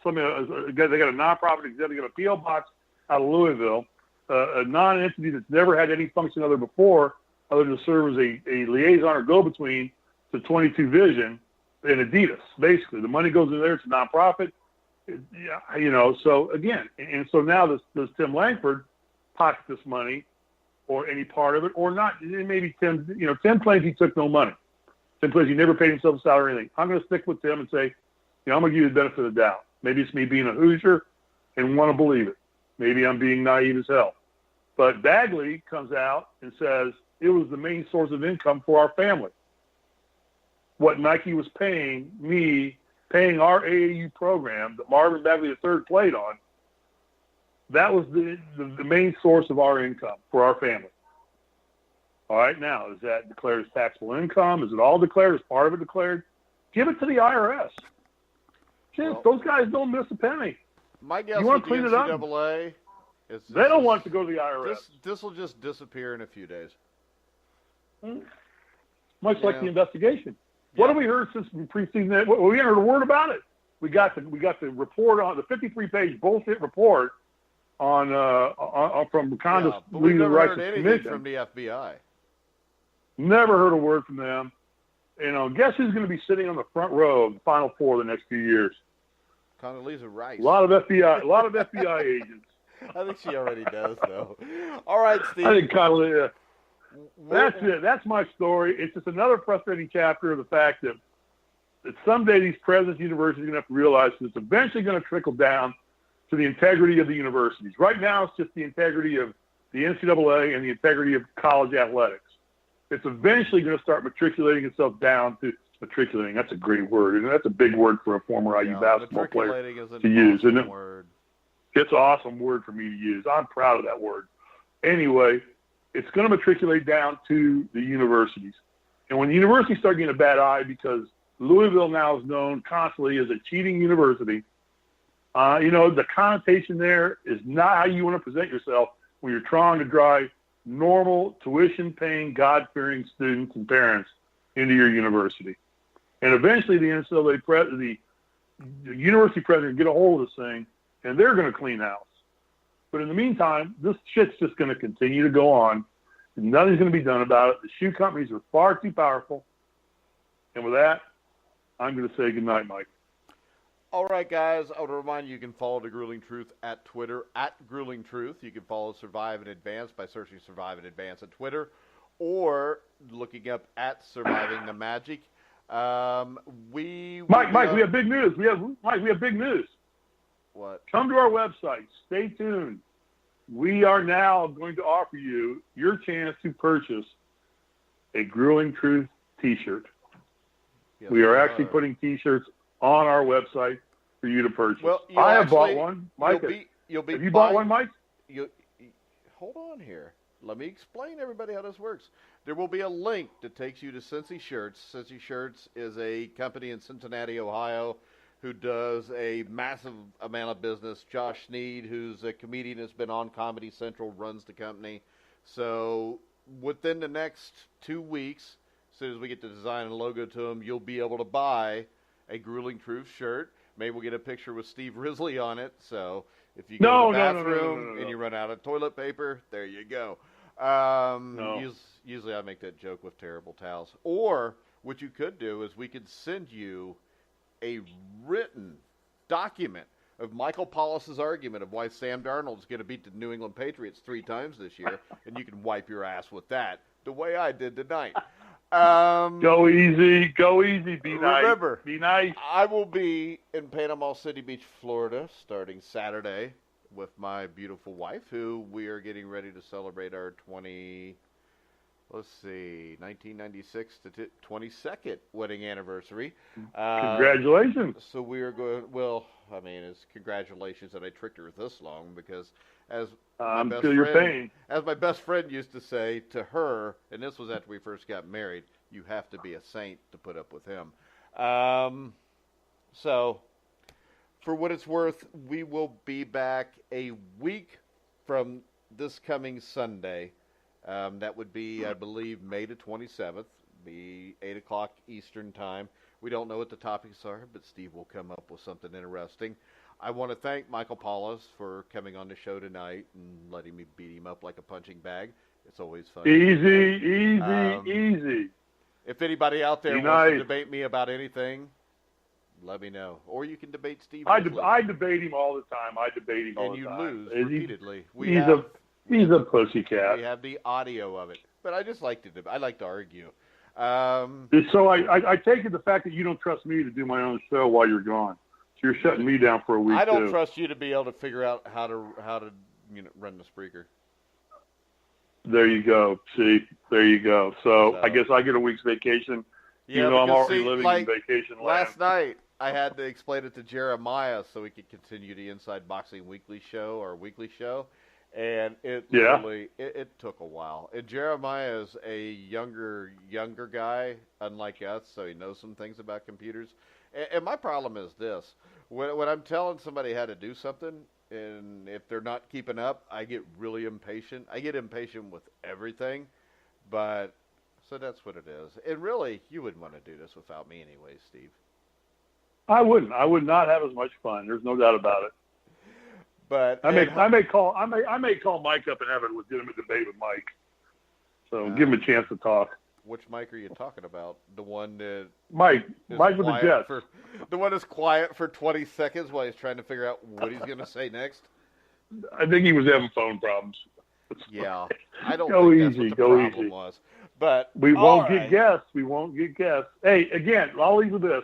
got a nonprofit executive, they got a P.O. box out of Louisville, a non-entity that's never had any function other than to serve as a liaison or go-between to 22 Vision and Adidas. Basically, the money goes in there. It's a nonprofit. So again, and so now does Tim Langford pocket this money or any part of it or not? Maybe Tim claims he took no money. Tim claims he never paid himself a salary or anything. I'm going to stick with Tim and say, I'm going to give you the benefit of the doubt. Maybe it's me being a Hoosier and want to believe it. Maybe I'm being naive as hell. But Bagley comes out and says it was the main source of income for our family. What Nike was paying our AAU program that Marvin Bagley III played on, that was the main source of our income for our family. All right, now, is that declared as taxable income? Is it all declared? Is part of it declared? Give it to the IRS. Those guys don't miss a penny. My guess with the NCAA They don't want it to go to the IRS. This will just disappear in a few days. Much like the investigation. What have we heard since preceding that? We haven't heard a word about it. We got the report on the 53-page bullshit report on from Congress Legal Rights Commission from the FBI. Never heard a word from them. Guess who's going to be sitting on the front row of the Final Four the next few years? Condoleezza Rice. A lot of FBI agents. I think she already does, though. All right, Steve. I think Condoleezza. That's it. That's my story. It's just another frustrating chapter of the fact that someday these presidents' universities are going to have to realize that it's eventually going to trickle down to the integrity of the universities. Right now, it's just the integrity of the NCAA and the integrity of college athletics. It's eventually going to start matriculating itself down to matriculating. That's a great word. And that's a big word for a former IU basketball player to use, isn't it? Word. It's an awesome word for me to use. I'm proud of that word. Anyway, it's going to matriculate down to the universities. And when the universities start getting a bad eye because Louisville now is known constantly as a cheating university, the connotation there is not how you want to present yourself when you're trying to drive normal tuition-paying, God-fearing students and parents into your university. And eventually the NCAA the university president get a hold of this thing, and they're going to clean house. But in the meantime, this shit's just going to continue to go on, and nothing's going to be done about it. The shoe companies are far too powerful. And with that, I'm going to say goodnight, Mike. All right, guys. I would remind you can follow The Grueling Truth at Twitter, at Grueling Truth. You can follow Survive in Advance by searching Survive in Advance at Twitter or looking up at Surviving the Magic. Mike, we have big news. We have big news. What? Come to our website. Stay tuned. We are now going to offer you your chance to purchase a Grueling Truth T-shirt. Yes, we are actually putting T-shirts on our website for you to purchase. Well, I have bought one. Mike, have you bought one, Mike? Hold on here. Let me explain everybody how this works. There will be a link that takes you to Cincy Shirts. Cincy Shirts is a company in Cincinnati, Ohio, who does a massive amount of business. Josh Sneed, who's a comedian, has been on Comedy Central, runs the company. So within the next 2 weeks, as soon as we get the design and logo to them, you'll be able to buy a Grueling Truth shirt. Maybe we'll get a picture with Steve Risley on it. So if you go to the bathroom and you run out of toilet paper, there you go. Usually I make that joke with terrible towels. Or what you could do is we could send you a written document of Michael Pallas' argument of why Sam Darnold is going to beat the New England Patriots 3 times this year, and you can wipe your ass with that, the way I did tonight. Go easy, be nice. Remember, be nice. I will be in Panama City Beach, Florida, starting Saturday with my beautiful wife, who we are getting ready to celebrate our 1996 to 22nd wedding anniversary. Congratulations. So we are going, well, I mean, it's congratulations that I tricked her this long, because as my best friend used to say to her, and this was after we first got married, you have to be a saint to put up with him. So for what it's worth, we will be back a week from this coming Sunday. That would be, I believe, May the 27th, be 8 o'clock Eastern Time. We don't know what the topics are, but Steve will come up with something interesting. I want to thank Michael Pallas for coming on the show tonight and letting me beat him up like a punching bag. It's always fun. Easy. If anybody out there wants to debate me about anything, let me know. Or you can debate Steve. I debate him all the time. And you lose repeatedly. He's a pussycat. We have the audio of it. But I just like to argue. So I take it the fact that you don't trust me to do my own show while you're gone. So you're shutting me down for a week. I don't trust you to be able to figure out how to run the Spreaker. There you go. See, there you go. So I guess I get a week's vacation. Yeah, even though I'm already living in vacation land. Last night I had to explain it to Jeremiah so we could continue the Inside Boxing weekly show. And it took a while. And Jeremiah is a younger guy, unlike us, so he knows some things about computers. And my problem is this. When I'm telling somebody how to do something, And if they're not keeping up, I get really impatient. I get impatient with everything, but so that's what it is. And really, you wouldn't want to do this without me anyway, Steve. I wouldn't. I would not have as much fun. There's no doubt about it. But I may call Mike up and have a legitimate debate with Mike. So give him a chance to talk. Which Mike are you talking about? The one that Mike with the Jets. The one that's quiet for 20 seconds while he's trying to figure out what he's going to say next. I think he was having phone problems. Yeah, I don't go think easy, that's what the problem was. But we won't get guests. We won't get guests. Hey, again, I'll leave with this.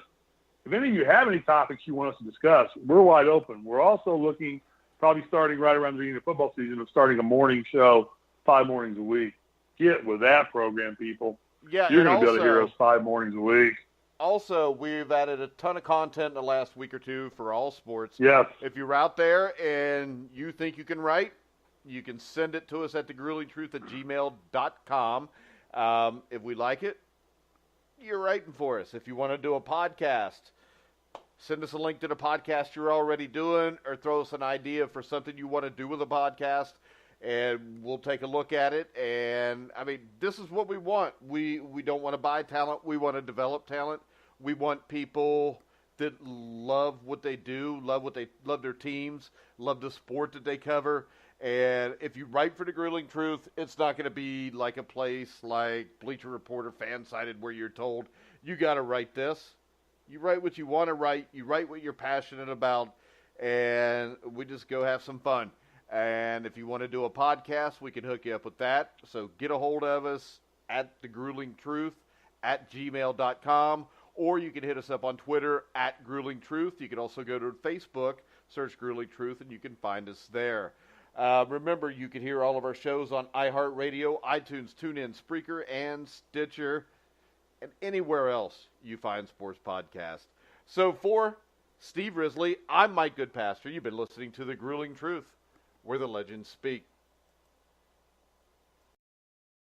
If any of you have any topics you want us to discuss, we're wide open. We're also looking, probably starting right around the beginning of football season, of starting a morning show 5 mornings a week. Get with that program, people. Yeah, you're going to be able to hear us 5 mornings a week. Also, we've added a ton of content in the last week or two for all sports. Yes. If you're out there and you think you can write, you can send it to us at thegruelingtruth@gmail.com. If we like it, you're writing for us. If you want to do a podcast, send us a link to the podcast you're already doing, or throw us an idea for something you want to do with a podcast, and we'll take a look at it. And, I mean, this is what we want. We don't want to buy talent. We want to develop talent. We want people that love what they do, love their teams, love the sport that they cover. And if you write for the Grueling Truth, it's not going to be like a place like Bleacher Report or Fansided where you're told, you got to write this. You write what you want to write. You write what you're passionate about. And we just go have some fun. And if you want to do a podcast, we can hook you up with that. So get a hold of us at thegruelingtruth@gmail.com, or you can hit us up on Twitter @gruelingtruth. You can also go to Facebook, search Grueling Truth, and you can find us there. Remember, you can hear all of our shows on iHeartRadio, iTunes, TuneIn, Spreaker, and Stitcher, and anywhere else you find sports podcasts. So for Steve Risley, I'm Mike Goodpaster. You've been listening to The Grueling Truth, where the legends speak.